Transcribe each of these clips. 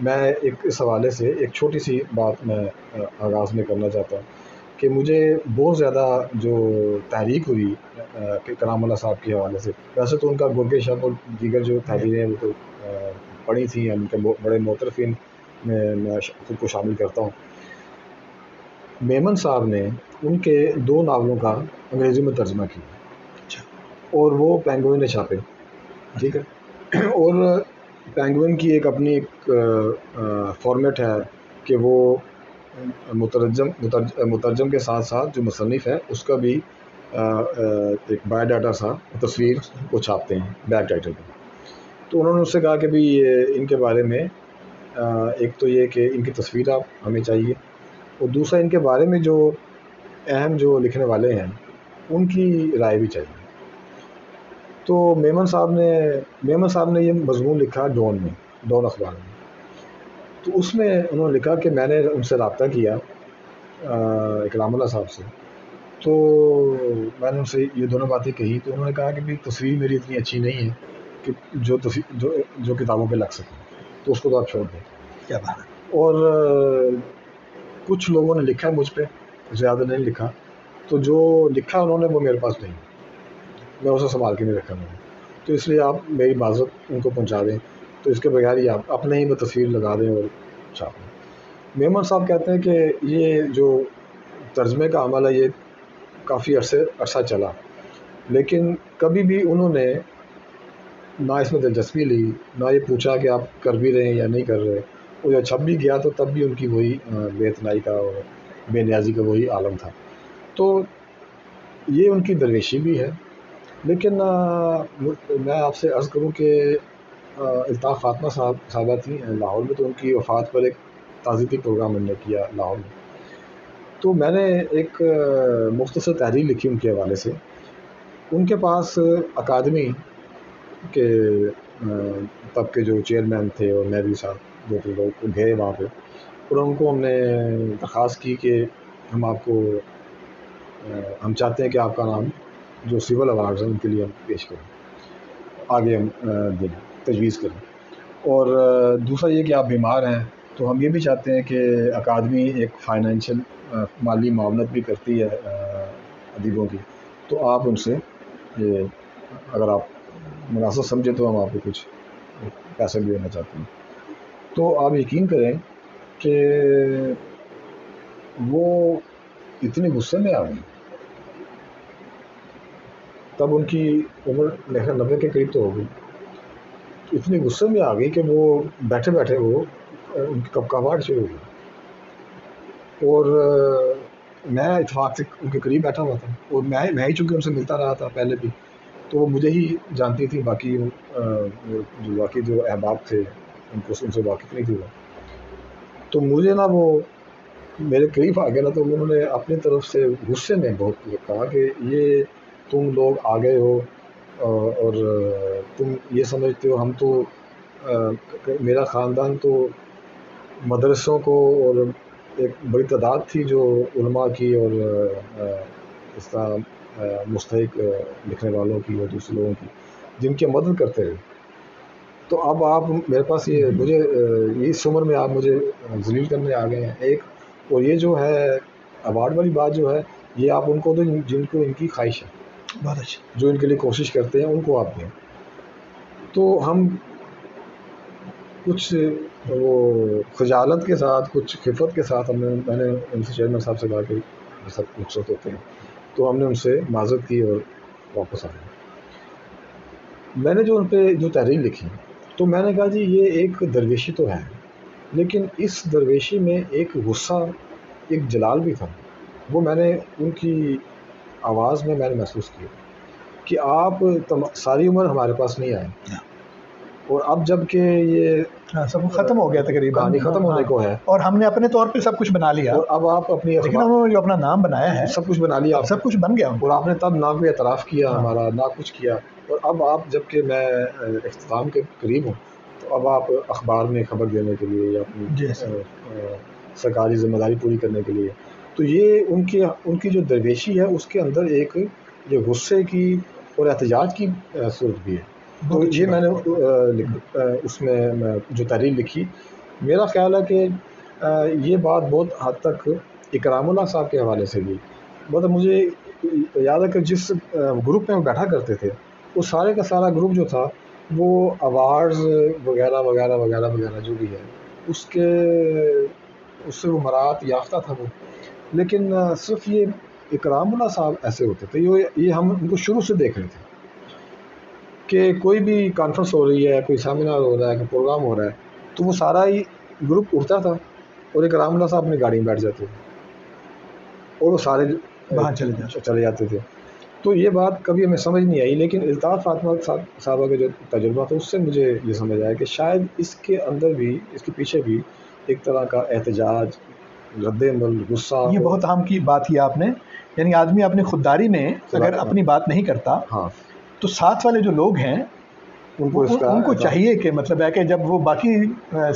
میں ایک اس حوالے سے ایک چھوٹی سی بات میں آغاز میں کرنا چاہتا ہوں کہ مجھے بہت زیادہ جو تحریک ہوئی کہ کلام اللہ صاحب کے حوالے سے، ویسے تو ان کا گرگ شب اور دیگر جو تحریریں وہ تو پڑھی تھیں، ان کے بڑے معترفین میں خود کو شامل کرتا ہوں۔ میمن صاحب نے ان کے 2 ناولوں کا انگریزی میں ترجمہ کیا اور وہ پینگوئن نے چھاپے، ٹھیک ہے، اور پینگوئن کی ایک اپنی ایک فارمیٹ ہے کہ وہ مترجم کے ساتھ ساتھ جو مصنف ہے اس کا بھی ایک بایو ڈاٹا سا تصویر کو چھاپتے ہیں بیک ٹائٹل پہ۔ تو انہوں نے اس سے کہا کہ بھئی ان کے بارے میں ایک تو یہ کہ ان کی تصویر آپ ہمیں چاہیے، اور دوسرا ان کے بارے میں جو اہم جو لکھنے والے ہیں ان کی رائے بھی چاہیے۔ تو میمن صاحب نے یہ مضمون لکھا ڈون اخبار میں۔ تو اس میں انہوں نے لکھا کہ میں نے ان سے رابطہ کیا کلام اللہ صاحب سے، تو میں نے ان سے یہ دونوں باتیں کہی، تو انہوں نے کہا کہ بھئی تصویر میری اتنی اچھی نہیں ہے کہ جو کتابوں پہ لگ سکے، تو اس کو تو آپ چھوڑ دیں۔ کیا بات ہے۔ اور کچھ لوگوں نے لکھا مجھ پہ، زیادہ نہیں لکھا، تو جو لکھا انہوں نے وہ میرے پاس نہیں، میں اسے سنبھال کے نہیں رکھا میں نے، تو اس لیے آپ میری معذرت ان کو پہنچا دیں، تو اس کے بغیر ہی آپ اپنے ہی میں تصویر لگا دیں اور چھاپ دیں۔ میمن صاحب کہتے ہیں کہ یہ جو ترجمے کا عمل ہے یہ کافی عرصہ چلا، لیکن کبھی بھی انہوں نے نہ اس میں دلچسپی لی، نہ یہ پوچھا کہ آپ کر بھی رہے ہیں یا نہیں کر رہے، اور جب چھپ بھی گیا تو تب بھی ان کی وہی بے اتنائی کا اور بے نیازی کا وہی عالم تھا۔ تو یہ ان کی درویشی بھی ہے، لیکن میں آپ سے عرض کروں کہ الطاف فاطمہ صاحبہ تھیں لاہور میں، تو ان کی وفات پر ایک تعزیتی پروگرام ہم نے کیا لاہور میں، تو میں نے ایک مختصر تحریر لکھی ان کے حوالے سے۔ ان کے پاس اکادمی کے تب کے جو چیئرمین تھے اور نیوی صاحب 2-3 لوگ گئے وہاں پہ، اور ان کو ہم نے درخواست کی کہ ہم چاہتے ہیں کہ آپ کا نام جو سول ایوارڈز ہیں ان کے لیے ہم پیش کریں، آگے ہم دیں، تجویز کریں، اور دوسرا یہ کہ آپ بیمار ہیں تو ہم یہ بھی چاہتے ہیں کہ اکادمی ایک فائنینشیل مالی معاونت بھی کرتی ہے ادیبوں کی، تو آپ ان سے یہ اگر آپ مناسب سمجھے تو ہم آپ کو کچھ پیسے بھی دینا چاہتے ہیں۔ تو آپ یقین کریں کہ وہ اتنے غصے میں آ گئی، تب ان کی عمر 90 کے قریب تو ہو گئی، اتنے غصے میں آ گئی کہ وہ بیٹھے بیٹھے وہ ان کی کپکاہٹ شروع ہو گئی، اور میں اتفاق سے ان کے قریب بیٹھا ہوا تھا، اور میں ہی چونکہ ان سے ملتا رہا تھا پہلے بھی، تو وہ مجھے ہی جانتی تھی، باقی جو احباب تھے ان سے واقف نہیں تھی وہ، تو مجھے نا وہ میرے قریب آ گیا نا، تو انہوں نے اپنی طرف سے غصے میں بہت کہا کہ یہ تم لوگ آ گئے ہو اور تم یہ سمجھتے ہو ہم تو میرا خاندان تو مدرسوں کو، اور ایک بڑی تعداد تھی جو علماء کی اور اس طرح مستحق لکھنے والوں کی اور دوسرے لوگوں کی جن کی مدد کرتے رہے، تو اب آپ میرے پاس مجھے اس عمر میں آپ مجھے ذلیل کرنے آ گئے ہیں ایک، اور یہ جو ہے ایوارڈ والی بات جو ہے یہ آپ ان کو دیں جن کو ان کی خواہش ہے، بہت اچھا، جو ان کے لیے کوشش کرتے ہیں ان کو آپ دیں۔ تو ہم کچھ وہ خجالت کے ساتھ، کچھ خفت کے ساتھ میں نے ان سے چیئرمین صاحب سے کہا کہ سب رخصت ہوتے ہیں، تو ہم نے ان سے معذرت کی اور واپس آ گئے۔ میں نے جو ان پہ جو تحریر لکھی تو میں نے کہا جی یہ ایک درویشی تو ہے، لیکن اس درویشی میں ایک غصہ، ایک جلال بھی تھا، وہ میں نے ان کی آواز میں نے محسوس کیا کہ آپ ساری عمر ہمارے پاس نہیں آئے، اور اب جب کہ یہ سب ختم ہو گیا تقریباً، کہانی ختم ہونے کو ہے، اور ہم نے اپنے طور پہ سب کچھ بنا لیا، اور اب آپ اپنی لیکن انہوں نے جو اپنا نام بنایا ہے سب کچھ بنا لیا، سب کچھ بن گیا، اور آپ نے تب نہ کوئی اعتراف کیا ہمارا، نہ کچھ کیا، اور اب آپ جب کہ میں اختتام کے قریب ہوں تو اب آپ اخبار میں خبر دینے کے لیے یا اپنی سرکاری ذمہ داری پوری کرنے کے لیے، تو یہ ان کی جو درویشی ہے اس کے اندر ایک یہ غصے کی اور احتجاج کی صورت بھی ہے۔ تو یہ میں نے اس میں جو تحریر لکھی میرا خیال ہے کہ یہ بات بہت حد تک اکرام اللہ صاحب کے حوالے سے بھی، مطلب مجھے یاد ہے کہ جس گروپ میں وہ بیٹھا کرتے تھے، وہ سارے کا سارا گروپ جو تھا وہ ایوارڈز وغیرہ وغیرہ وغیرہ وغیرہ جو بھی ہے اس کے اس سے وہ مراد یافتہ تھا وہ. لیکن صرف یہ اکرام اللہ صاحب ایسے ہوتے تھے، یہ ہم ان کو شروع سے دیکھ رہے تھے کہ کوئی بھی کانفرنس ہو رہی ہے، کوئی سیمینار ہو رہا ہے، کوئی پروگرام ہو رہا ہے، تو وہ سارا ہی گروپ اٹھتا تھا اور اکرام اللہ صاحب اپنی گاڑی میں بیٹھ جاتے تھے اور وہ سارے وہاں چلے جاتے تھے. تو یہ بات کبھی ہمیں سمجھ نہیں آئی، لیکن الطاف فاطمہ صاحبہ کا جو تجربہ تھا اس سے مجھے یہ سمجھ آیا کہ شاید اس کے اندر بھی، اس کے پیچھے بھی ایک طرح کا احتجاج، رد عمل، غصہ. یہ بہت اہم کی بات کی آپ نے، یعنی آدمی اپنی خودداری میں اگر اپنی بات نہیں کرتا ہاں تو ساتھ والے جو لوگ ہیں ان کو چاہیے کہ مطلب ہے کہ جب وہ باقی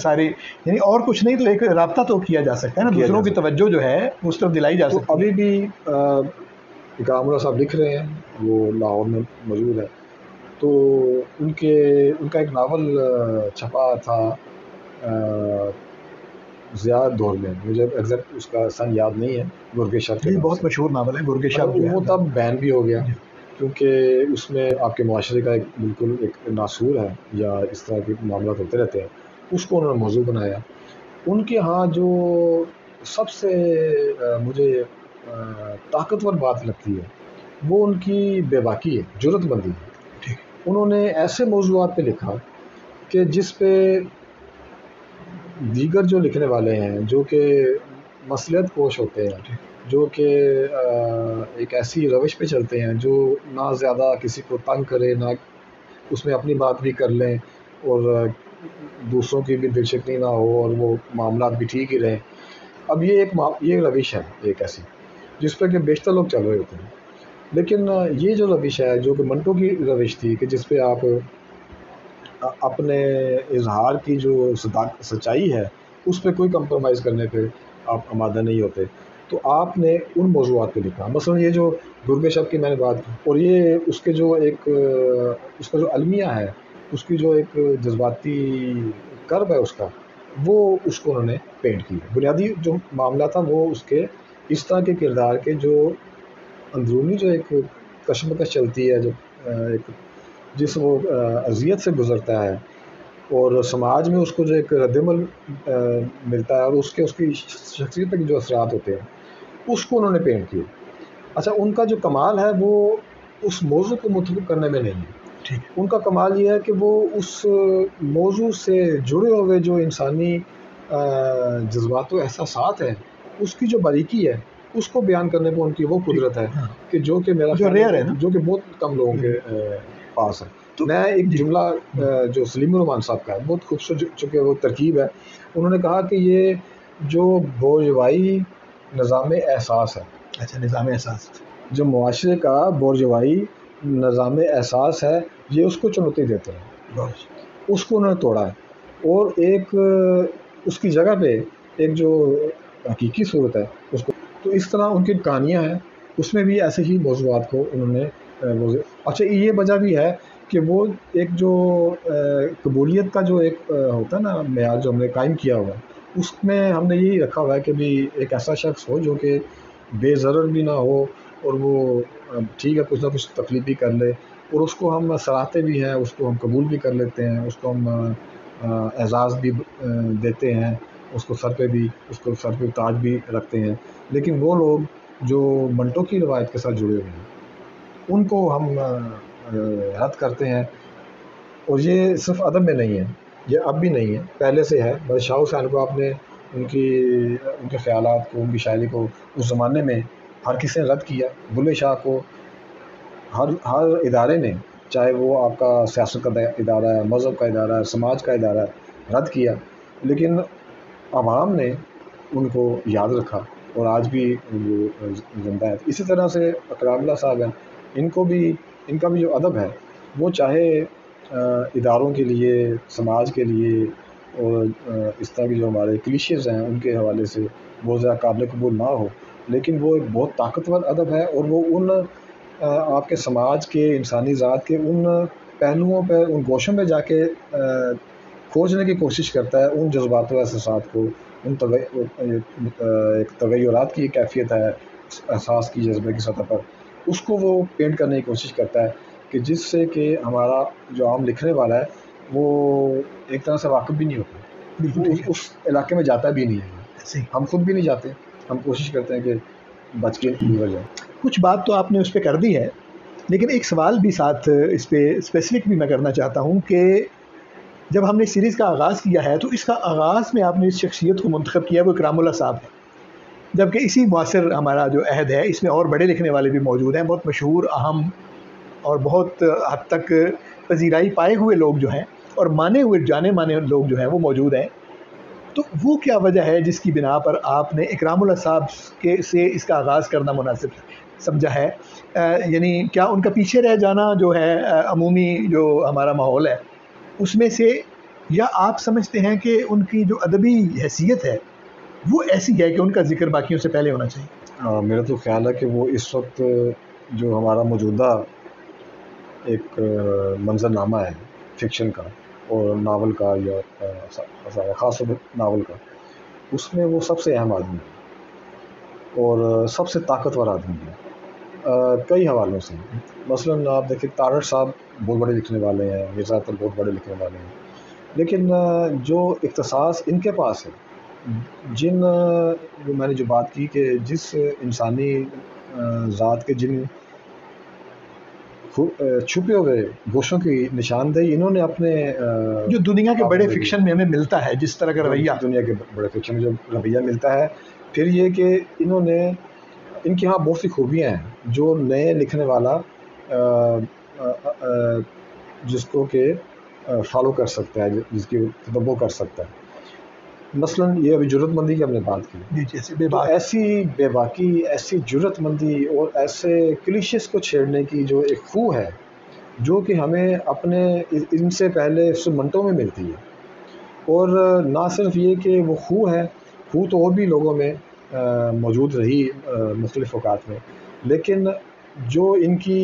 سارے یعنی اور کچھ نہیں تو ایک رابطہ تو کیا جا سکتا ہے نا، دوسروں کی توجہ جو ہے اس طرف دلائی جا سکتی ہے. ابھی بھی اکرام اللہ صاحب لکھ رہے ہیں، وہ لاہور میں موجود ہے، تو ان کا ایک ناول چھپا تھا زیاد دور میں، مجھے ایگزیکٹ اس کا سن یاد نہیں ہے، گرگ شب کے. بہت مشہور ناول ہے گرگ شب. وہ تب بین بھی ہو گیا کیونکہ اس میں آپ کے معاشرے کا ایک بالکل ایک ناسور ہے یا اس طرح کے معاملات ہوتے رہتے ہیں، اس کو انہوں نے موضوع بنایا. ان کے ہاں جو سب سے مجھے طاقتور بات لگتی ہے وہ ان کی بے باکی ہے، جرت مندی ہے. انہوں نے ایسے موضوعات پہ لکھا کہ جس پہ دیگر جو لکھنے والے ہیں جو کہ مصلحت پوش ہوتے ہیں، جو کہ ایک ایسی روش پہ چلتے ہیں جو نہ زیادہ کسی کو تنگ کرے، نہ اس میں اپنی بات بھی کر لیں اور دوسروں کی بھی دل شکنی نہ ہو اور وہ معاملات بھی ٹھیک ہی رہیں. اب یہ روش ہے ایک ایسی جس پہ کہ بیشتر لوگ چل رہے ہوتے ہیں. لیکن یہ جو روش ہے جو کہ منٹو کی روش تھی کہ جس پہ آپ اپنے اظہار کی جو سچائی ہے اس پہ کوئی کمپرومائز کرنے پہ آپ آمادہ نہیں ہوتے، تو آپ نے ان موضوعات پہ لکھا. مثلا یہ جو گرگ شب کی میں نے بات کی، اور یہ اس کے جو ایک اس کا جو المیہ ہے، اس کی جو ایک جذباتی کرب ہے اس کا، وہ اس کو انہوں نے پینٹ کی. بنیادی جو معاملہ تھا وہ اس کے اس طرح کے کردار کے جو اندرونی جو ایک کشمکش چلتی ہے، جو ایک جس وہ اذیت سے گزرتا ہے اور سماج میں اس کو جو ایک رد عمل ملتا ہے اور اس کی شخصیت پہ جو اثرات ہوتے ہیں اس کو انہوں نے پینٹ کیا. اچھا، ان کا جو کمال ہے وہ اس موضوع کو منتخب کرنے میں نہیں ہے. ان کا کمال یہ ہے کہ وہ اس موضوع سے جڑے ہوئے جو انسانی جذبات و احساسات ہیں اس کی جو باریکی ہے اس کو بیان کرنے پہ ان کی وہ قدرت ہے کہ جو کہ میرا جو ریئر ہے نا، جو کہ بہت کم لوگوں کے پاس ہے. میں ایک جملہ جو سلیم الرحمان صاحب کا ہے بہت خوبصورت، چونکہ وہ ترکیب ہے، انہوں نے کہا کہ یہ جو بورژوائی نظام احساس ہے، اچھا نظام احساس، جو معاشرے کا بورژوائی نظام احساس ہے، یہ اس کو چنوتی دیتے ہیں، اس کو انہوں نے توڑا ہے اور ایک اس کی جگہ پہ ایک جو حقیقی صورت ہے اس کو. تو اس طرح ان کی کہانیاں ہیں، اس میں بھی ایسے ہی موضوعات کو انہوں نے اچھا یہ وجہ بھی ہے کہ وہ ایک جو قبولیت کا جو ایک ہوتا ہے نا معیار جو ہم نے قائم کیا ہوا ہے، اس میں ہم نے یہی رکھا ہوا ہے کہ بھی ایک ایسا شخص ہو جو کہ بے ضرر بھی نہ ہو اور وہ ٹھیک ہے کچھ نہ کچھ تکلیف بھی کر لے اور اس کو ہم سراہتے بھی ہیں، اس کو ہم قبول بھی کر لیتے ہیں، اس کو ہم اعزاز بھی دیتے ہیں، اس کو سر پہ تاج بھی رکھتے ہیں. لیکن وہ لوگ جو منٹو کی روایت کے ساتھ جڑے ہوئے ہیں ان کو ہم رد کرتے ہیں. اور یہ صرف ادب میں نہیں ہے، یہ اب بھی نہیں ہے، پہلے سے ہے. بس شاہ حسین کو آپ نے ان کے خیالات کو، ان کی شاعری کو اس زمانے میں ہر کسی نے رد کیا. بلے شاہ کو ہر ادارے نے، چاہے وہ آپ کا سیاست کا ادارہ ہے، مذہب کا ادارہ ہے، سماج کا ادارہ ہے، رد کیا. لیکن عوام نے ان کو یاد رکھا اور آج بھی وہ زندہ ہے. اسی طرح سے اکرام اللہ صاحب ہیں، ان کا بھی جو ادب ہے وہ چاہے اداروں کے لیے، سماج کے لیے اور اس طرح کی جو ہمارے کلیشیز ہیں ان کے حوالے سے بہت زیادہ قابل قبول نہ ہو، لیکن وہ ایک بہت طاقتور ادب ہے اور وہ ان آپ کے سماج کے، انسانی ذات کے ان پہلوؤں پہ، ان گوشوں میں جا کے کھوجنے کی کوشش کرتا ہے ان جذبات و احساسات کو، ان ایک تغیرات کی کیفیت ہے احساس کی، جذبے کی سطح پر، اس کو وہ پینٹ کرنے کی کوشش کرتا ہے کہ جس سے کہ ہمارا جو عام لکھنے والا ہے وہ ایک طرح سے واقف بھی نہیں ہوتا، وہ اس علاقے میں جاتا بھی نہیں ہے، ہم خود بھی نہیں جاتے، ہم کوشش کرتے ہیں کہ بچ کے گزر جائیں۔ کچھ بات تو آپ نے اس پہ کر دی ہے، لیکن ایک سوال بھی ساتھ اس پہ اسپیسیفک بھی میں کرنا چاہتا ہوں کہ جب ہم نے سیریز کا آغاز کیا ہے تو اس کا آغاز میں آپ نے اس شخصیت کو منتخب کیا وہ اکرام اللہ صاحب ہے، جبکہ اسی معاصر ہمارا جو عہد ہے اس میں اور بڑے لکھنے والے بھی موجود ہیں، بہت مشہور، اہم اور بہت حد تک پذیرائی پائے ہوئے لوگ جو ہیں اور مانے ہوئے جانے مانے لوگ جو ہیں وہ موجود ہیں۔ تو وہ کیا وجہ ہے جس کی بنا پر آپ نے اکرام اللہ صاحب سے اس کا آغاز کرنا مناسب سمجھا ہے؟ یعنی کیا ان کا پیچھے رہ جانا جو ہے عمومی جو ہمارا ماحول ہے اس میں سے، یا آپ سمجھتے ہیں کہ ان کی جو ادبی حیثیت ہے وہ ایسی ہے کہ ان کا ذکر باقیوں سے پہلے ہونا چاہیے؟ میرا تو خیال ہے کہ وہ اس وقت جو ہمارا موجودہ ایک منظر نامہ ہے فکشن کا اور ناول کا، یا خاص طور پر ناول کا، اس میں وہ سب سے اہم آدمی ہے اور سب سے طاقتور آدمی ہے کئی حوالوں سے۔ مثلاً آپ دیکھیں طارق صاحب بہت بڑے لکھنے والے ہیں، مرزا اختر بہت بڑے لکھنے والے ہیں، لیکن جو اختصاص ان کے پاس ہے، جن میں نے جو بات کی کہ جس انسانی ذات کے جن چھپے ہوئے گوشوں کی نشاندہی انہوں نے اپنے جو دنیا کے بڑے فکشن میں ہمیں ملتا ہے، جس طرح کا رویہ دنیا کے بڑے فکشن میں جو رویہ ملتا ہے، پھر یہ کہ انہوں نے، ان کے ہاں بہت سی خوبیاں ہیں جو نئے لکھنے والا جس کو کہ فالو کر سکتا ہے، جس کی تدبر کر سکتا ہے۔ مثلاً یہ ابھی جرات مندی کی ہم نے بات کی، تو ایسی بے باکی، ایسی جرات مندی اور ایسے کلیشز کو چھیڑنے کی جو ایک خو ہے جو کہ ہمیں اپنے ان سے پہلے منٹوں میں ملتی ہے، اور نہ صرف یہ کہ وہ خو ہے، خو تو اور بھی لوگوں میں موجود رہی مختلف اوقات میں، لیکن جو ان کی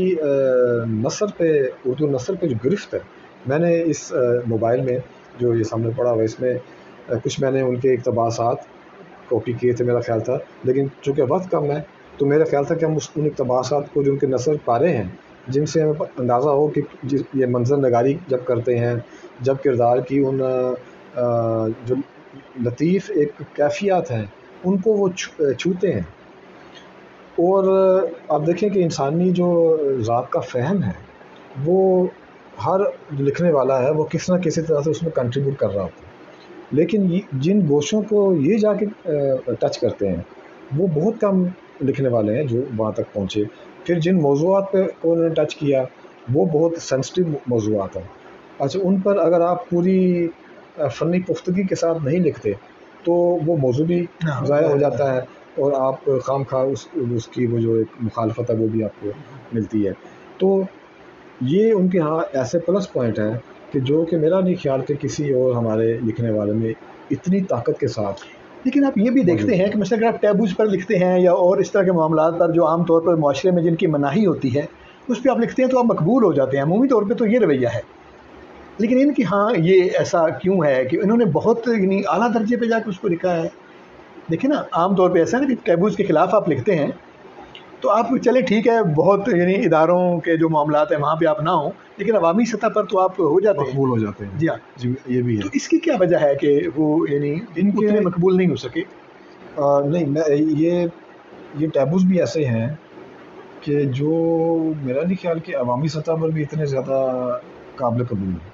نثر پہ، اردو نثر پہ جو گرفت ہے، میں نے اس موبائل میں جو یہ سامنے پڑا ہوا اس میں کچھ میں نے ان کے اقتباسات کاپی کیے تھے میرا خیال تھا، لیکن چونکہ وقت کم ہے تو میرا خیال تھا کہ ہم ان اقتباسات کو جو ان کے نثر پارے ہیں، جن سے ہمیں اندازہ ہو کہ یہ منظر نگاری جب کرتے ہیں، جب کردار کی ان جو لطیف ایک کیفیات ہیں ان کو وہ چھوتے ہیں، اور آپ دیکھیں کہ انسانی جو ذات کا فہم ہے وہ ہر جو لکھنے والا ہے وہ کس نہ کسی طرح سے اس میں کنٹریبیوٹ کر رہا ہوتا ہے، لیکن جن گوشوں کو یہ جا کے ٹچ کرتے ہیں وہ بہت کم لکھنے والے ہیں جو وہاں تک پہنچے۔ پھر جن موضوعات پہ انہوں نے ٹچ کیا وہ بہت سینسٹیو موضوعات ہیں، اچھا ان پر اگر آپ پوری فنی پختگی کے ساتھ نہیں لکھتے تو وہ موضوع بھی ضائع ہو جاتا ہے، اور آپ خام خواہ اس کی وہ جو ایک مخالفت ہے وہ بھی آپ کو ملتی ہے۔ تو یہ ان کے ہاں ایسے پلس پوائنٹ ہیں کہ جو کہ میرا نہیں خیال کہ کسی اور ہمارے لکھنے والے میں اتنی طاقت کے ساتھ۔ لیکن آپ یہ بھی دیکھتے ہیں کہ مثلا اگر آپ ٹیبوز پر لکھتے ہیں یا اور اس طرح کے معاملات پر جو عام طور پر معاشرے میں جن کی مناہی ہوتی ہے اس پہ آپ لکھتے ہیں تو آپ مقبول ہو جاتے ہیں، عمومی طور پہ تو یہ رویہ ہے، لیکن ان کی ہاں یہ ایسا کیوں ہے کہ انہوں نے بہت یعنی اعلیٰ درجے پہ جا کے اس کو لکھا ہے؟ دیکھیں نا عام طور پہ ایسا ہے نا کہ ٹیبوز کے خلاف آپ لکھتے ہیں تو آپ چلیں ٹھیک ہے، بہت یعنی اداروں کے جو معاملات ہیں وہاں پہ آپ نہ ہوں، لیکن عوامی سطح پر تو آپ ہو جاتے ہیں، مقبول ہو جاتے ہیں۔ جی ہاں، جی یہ بھی ہے۔ تو اس کی کیا وجہ ہے کہ وہ یعنی ان کے اتنے مقبول نہیں ہو سکے؟ نہیں، میں یہ ٹیبوز بھی ایسے ہیں کہ جو میرا نہیں خیال کہ عوامی سطح پر بھی اتنے زیادہ قابل قبول ہیں۔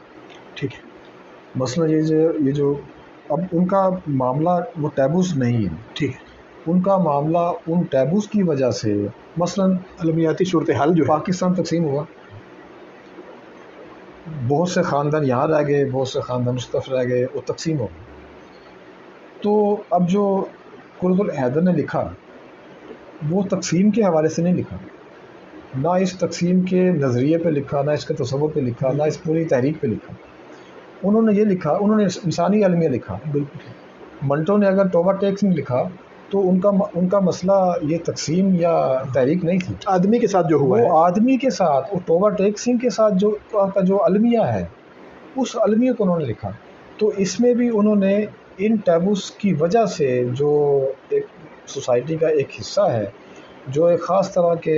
ٹھیک ہے، مثلا یہ جو اب ان کا معاملہ وہ ٹیبوز نہیں ہے، ٹھیک ہے، ان کا معاملہ ان ٹیبوز کی وجہ سے، مثلا عالمیاتی صورتحال جو ہے، پاکستان تقسیم ہوا، بہت سے خاندان یہاں رہ گئے، بہت سے خاندان اس طرف رہ گئے، وہ تقسیم ہو گئے۔ تو اب جو قرۃ الحیدر نے لکھا وہ تقسیم کے حوالے سے نہیں لکھا، نہ اس تقسیم کے نظریے پہ لکھا، نہ اس کے تصور پہ لکھا، نہ اس پوری تحریک پہ لکھا، انہوں نے یہ لکھا، انہوں نے انسانی المیہ لکھا۔ منٹو نے اگر توبہ ٹیک سنگھ لکھا تو ان کا مسئلہ یہ تقسیم یا تحریک نہیں تھی، آدمی کے ساتھ جو ہوا ہے، وہ آدمی کے ساتھ، وہ توبہ ٹیک سنگھ کے ساتھ جو المیہ ہے اس المیہ کو انہوں نے لکھا۔ تو اس میں بھی انہوں نے ان ٹیبوز کی وجہ سے جو ایک سوسائٹی کا ایک حصہ ہے جو ایک خاص طرح کے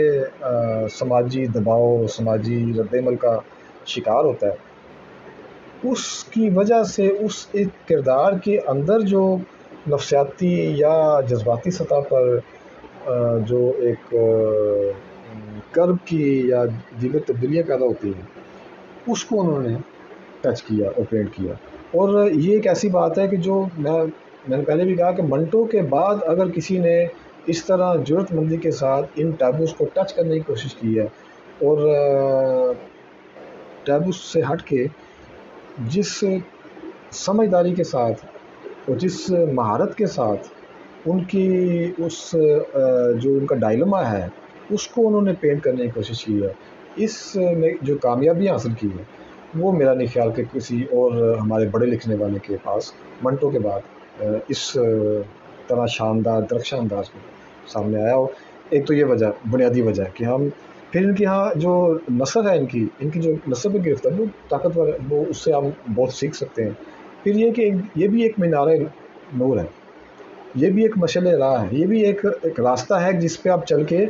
سماجی دباؤ، سماجی رد عمل کا شکار ہوتا ہے، اس کی وجہ سے اس ایک کردار کے اندر جو نفسیاتی یا جذباتی سطح پر جو ایک قلب کی یا دیگر تبدیلیاں پیدا ہوتی ہیں، اس کو انہوں نے ٹچ کیا اور پینٹ کیا۔ اور یہ ایک ایسی بات ہے کہ جو میں نے پہلے بھی کہا کہ منٹو کے بعد اگر کسی نے اس طرح جرأت مندی کے ساتھ ان ٹیبوز کو ٹچ کرنے کی کوشش کی ہے اور ٹیبوز سے ہٹ کے جس سمجھداری کے ساتھ اور جس مہارت کے ساتھ ان کی اس جو ان کا ڈائلما ہے اس کو انہوں نے پینٹ کرنے کی کوشش کی ہے، اس میں جو کامیابیاں حاصل کی ہے وہ میرا نہیں خیال کہ کسی اور ہمارے بڑے لکھنے والے کے پاس منٹو کے بعد اس طرح شاندار درخشاں انداز میں سامنے آیا ہو۔ ایک تو یہ وجہ، بنیادی وجہ کہ ہم پھر ان کی ہاں جو نثر ہے ان کی جو نثر پہ گرفت ہے وہ طاقتور ہے، وہ اس سے ہم بہت سیکھ سکتے ہیں۔ پھر یہ کہ یہ بھی ایک مینار نور ہے، یہ بھی ایک مشعل راہ ہے، یہ بھی ایک راستہ ہے جس پہ آپ چل کے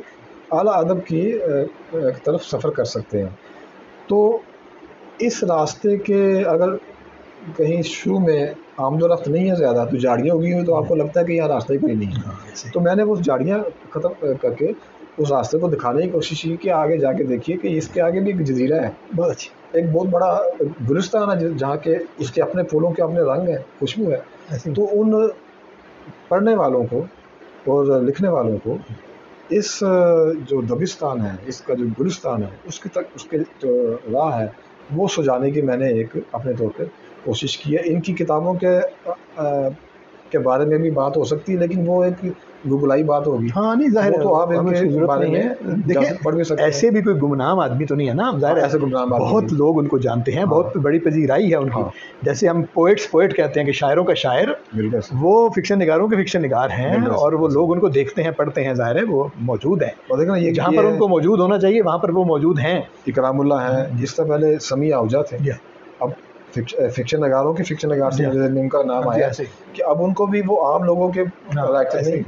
اعلیٰ ادب کی طرف سفر کر سکتے ہیں۔ تو اس راستے کے اگر کہیں شروع میں آمد و رفت نہیں ہے زیادہ تو جھاڑیاں اگی ہوئی تو آپ کو لگتا ہے کہ یہاں راستہ ہی کوئی نہیں ہے، تو میں نے وہ جھاڑیاں ختم کر کے اس راستے کو دکھانے کی کوشش کی کہ آگے جا کے دیکھیے کہ اس کے آگے بھی ایک جزیرہ ہے، بہت اچھی ایک بہت بڑا گلستان ہے جہاں کے اس کے اپنے پھولوں کے اپنے رنگ ہیں، خوشبو ہے۔ تو ان پڑھنے والوں کو اور لکھنے والوں کو اس جو دبستان ہے، اس کا جو گلستان ہے، اس کے جو راہ ہے وہ سجانے کی میں نے ایک اپنے طور پہ کوشش کی ہے۔ ان کی کتابوں کے بارے میں بھی بات ہو سکتی ہے لیکن وہ ایک گگلائی بات ہوگی، ہاں نہیں ظاہر تو آپ ان کے بارے میں پڑھ بھی سکتے ہیں۔ ایسے بھی کوئی گمنام آدمی تو نہیں ہے نا، ظاہر ایسے گمنام بہت لوگ ان کو جانتے ہیں، بہت بڑی پذیرائی ہے ان کی۔ جیسے ہم پوئٹ کہتے ہیں کہ شاعروں کا شاعر، وہ فکشن نگاروں کے فکشن نگار ہیں اور وہ لوگ ان کو دیکھتے ہیں پڑھتے ہیں، ظاہر ہے وہ موجود ہیں، جہاں پر ان کو موجود ہونا چاہیے وہاں پر وہ موجود ہیں۔ اکرام اللہ ہیں، جس سے پہلے سمیع آہوجہ تھے، اب فکشن نگاروں کے فکشن نگار سے ان کا نام آیا کہ اب ان کو بھی وہ عام لوگوں کے رائٹر نہیں،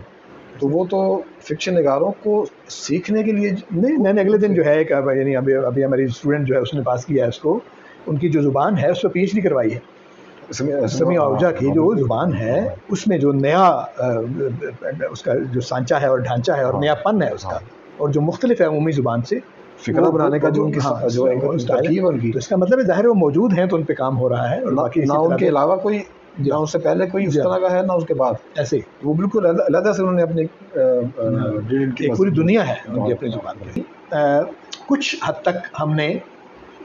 تو وہ تو فکشن نگاروں کو سیکھنے کے لیے نہیں۔ میں نے اگلے دن جو ہے یعنی ابھی ہماری اسٹوڈنٹ جو ہے اس نے پاس کیا ہے اس کو، ان کی جو زبان ہے اس پہ PhD کروائی ہے، سمیع آہوجہ کی جو زبان ہے اس میں جو نیا اس کا جو سانچہ ہے اور ڈھانچہ ہے اور نیا پن ہے اس کا، اور جو مختلف ہے عمومی زبان سے فکرہ بنانے کا جو ان کی ترکیب ان کی، تو اس کا مطلب ہے ظاہر وہ موجود ہیں تو ان پہ کام ہو رہا ہے، اور باقی نہ ان کے علاوہ کوئی، نہ اس سے پہلے کوئی اس طرح کا ہے نہ اس کے بعد، ایسے وہ بالکل علیحدہ سے انہوں نے اپنی ایک پوری دنیا ہے ان کی اپنی زبان کی۔ کچھ حد تک ہم نے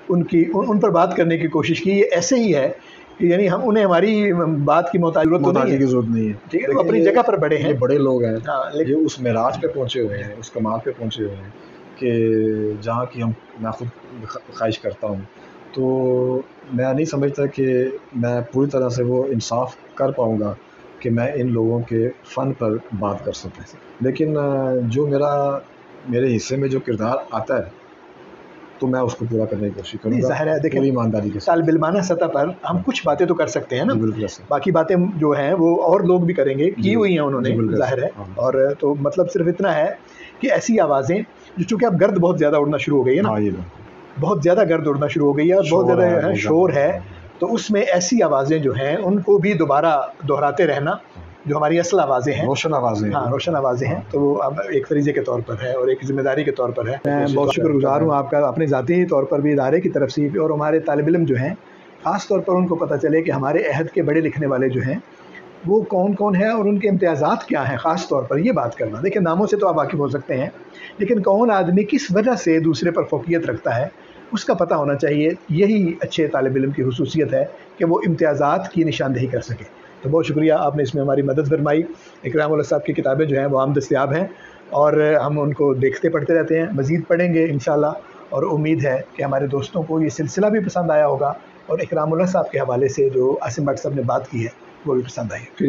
ان پر بات کرنے کی کوشش کی، یہ ایسے ہی ہے کہ یعنی ہم انہیں ہماری بات کی محتاجی کی ضرورت نہیں ہے، ٹھیک ہے، وہ اپنی جگہ پر بڑے ہیں، بڑے لوگ ہیں، یہ اس معراج پہ پہنچے ہوئے ہیں، اس کمال پہ پہنچے ہوئے ہیں کہ جہاں کی میں خود خواہش کرتا ہوں، تو میں نہیں سمجھتا کہ میں پوری طرح سے وہ انصاف کر پاؤں گا کہ میں ان لوگوں کے فن پر بات کر سکوں، لیکن جو میرے حصے میں جو کردار آتا ہے تو میں اس کو پورا کرنے کی کوشش کروں گا، ظاہر ہے دیکھیں ایمانداری کے ساتھ۔ طالب علمانہ سطح پر ہم کچھ باتیں تو کر سکتے ہیں نا، باقی باتیں جو ہیں وہ اور لوگ بھی کریں گے، کی ہوئی ہیں انہوں نے، ظاہر ہے، اور تو مطلب صرف اتنا ہے کہ ایسی آوازیں جو چونکہ اب گرد بہت زیادہ اڑنا شروع ہو گئی ہے نا، بہت زیادہ گرد اڑنا شروع ہو گئی ہے اور بہت زیادہ شور ہے، تو اس میں ایسی آوازیں جو ہیں ان کو بھی دوبارہ دہراتے رہنا، جو ہماری اصل آوازیں ہیں، روشن آوازیں ہیں، تو وہ ایک فریضے کے طور پر ہے اور ایک ذمہ داری کے طور پر ہے۔ میں بہت شکر گزار ہوں آپ کا، اپنے ذاتی طور پر بھی ادارے کی طرف سے، اور ہمارے طالب علم جو ہیں خاص طور پر ان کو پتہ چلے کہ ہمارے عہد کے بڑے لکھنے والے جو ہیں وہ کون کون ہیں اور ان کے امتیازات کیا ہیں، خاص طور پر یہ بات کرنا۔ دیکھیں ناموں سے تو آپ واقف ہو سکتے ہیں، لیکن کون آدمی کس وجہ سے دوسرے پر فوقیت رکھتا ہے اس کا پتہ ہونا چاہیے۔ یہی اچھے طالب علم کی خصوصیت ہے کہ وہ امتیازات کی نشاندہی کر سکے۔ تو بہت شکریہ، آپ نے اس میں ہماری مدد فرمائی۔ اکرام اللہ صاحب کی کتابیں جو ہیں وہ عام دستیاب ہیں اور ہم ان کو دیکھتے پڑھتے رہتے ہیں، مزید پڑھیں گے انشاءاللہ، اور امید ہے کہ ہمارے دوستوں کو یہ سلسلہ بھی پسند آیا ہوگا اور اکرام اللہ صاحب کے حوالے سے جو عاصم بٹ صاحب نے بات کی ہے وہ بھی پسند آئی۔